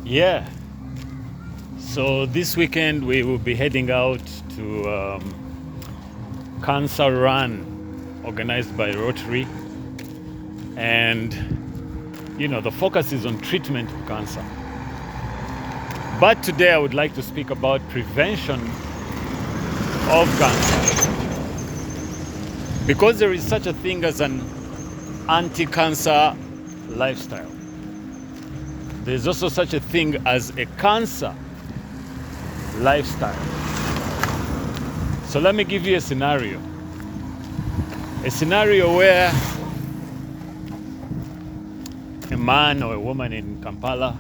Yeah. So this weekend we will be heading out to Cancer Run, organized by Rotary, and the focus is on treatment of cancer. But today I would like to speak about prevention of cancer, because there is such a thing as an anti-cancer lifestyle. There's also such a thing as a cancer lifestyle. So let me give you a scenario. A scenario where a man or a woman in Kampala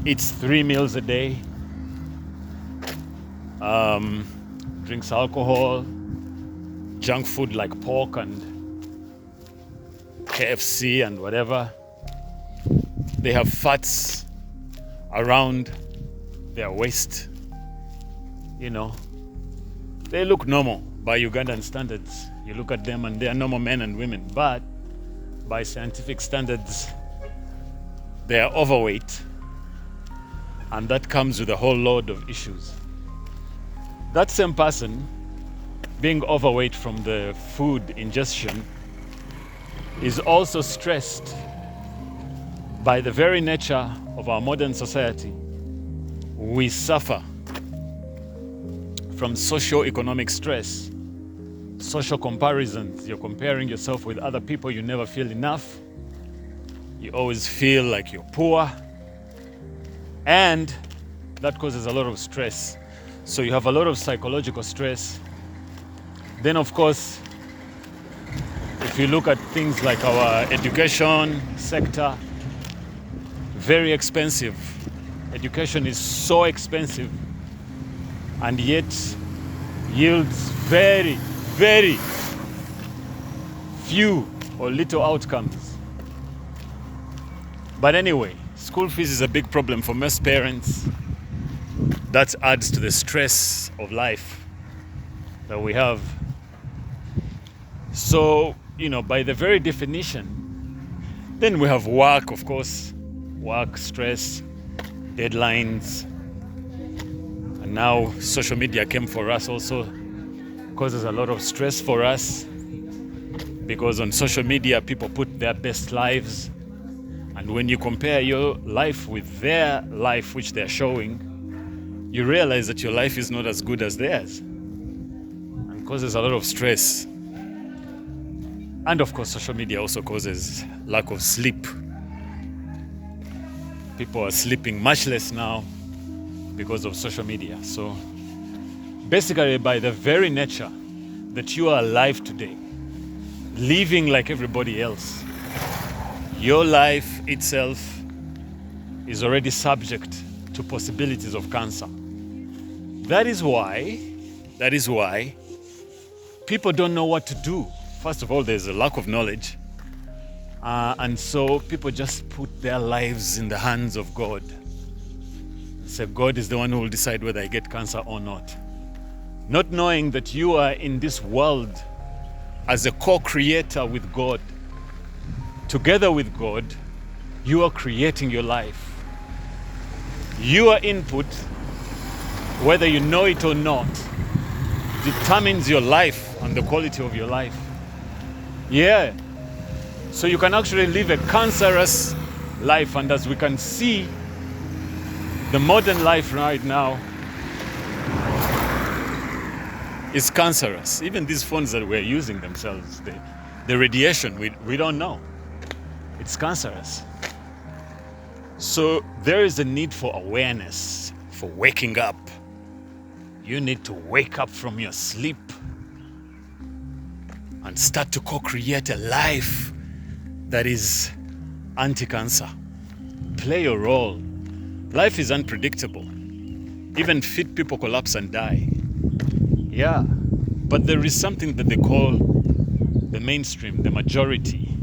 eats 3 meals a day, drinks alcohol, junk food like pork and KFC and whatever. They have fats around their waist. They look normal by Ugandan standards. You look at them and they are normal men and women, but by scientific standards, they are overweight, and that comes with a whole load of issues. That same person, being overweight from the food ingestion, is also stressed by the very nature of our modern society. We suffer from socio-economic stress, social comparisons. You're comparing yourself with other people. You never feel enough. You always feel like you're poor. And that causes a lot of stress. So you have a lot of psychological stress. Then, of course, if you look at things like our education sector, very expensive. Education is so expensive, and yet yields very, very few or little outcomes. But anyway, school fees is a big problem for most parents. That adds to the stress of life that we have. So, by the very definition, then we have work, of course, work, stress, deadlines, and now social media came for us, also causes a lot of stress for us, because on social media people put their best lives, and when you compare your life with their life which they're showing, you realize that your life is not as good as theirs, and causes a lot of stress. And of course, social media also causes lack of sleep. People are sleeping much less now because of social media. So basically, by the very nature that you are alive today, living like everybody else, your life itself is already subject to possibilities of cancer. That is why people don't know what to do. First of all, there's a lack of knowledge. And so people just put their lives in the hands of God. So God is the one who will decide whether I get cancer or not. Not knowing that you are in this world as a co-creator with God. Together with God, you are creating your life. Your input, whether you know it or not, determines your life and the quality of your life. Yeah. So you can actually live a cancerous life, and as we can see, the modern life right now is cancerous. Even these phones that we're using themselves, the radiation, we don't know. It's cancerous. So there is a need for awareness, for waking up. You need to wake up from your sleep and start to co-create a life that is anti-cancer. Play your role. Life is unpredictable. Even fit people collapse and die. Yeah, but there is something that they call the mainstream, the majority.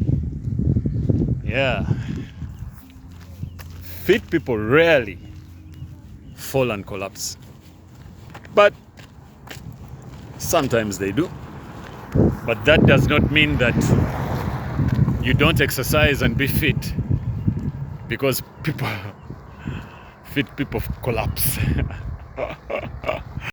Yeah. Fit people rarely fall and collapse. But sometimes they do. But that does not mean that you don't exercise and be fit, because fit people collapse.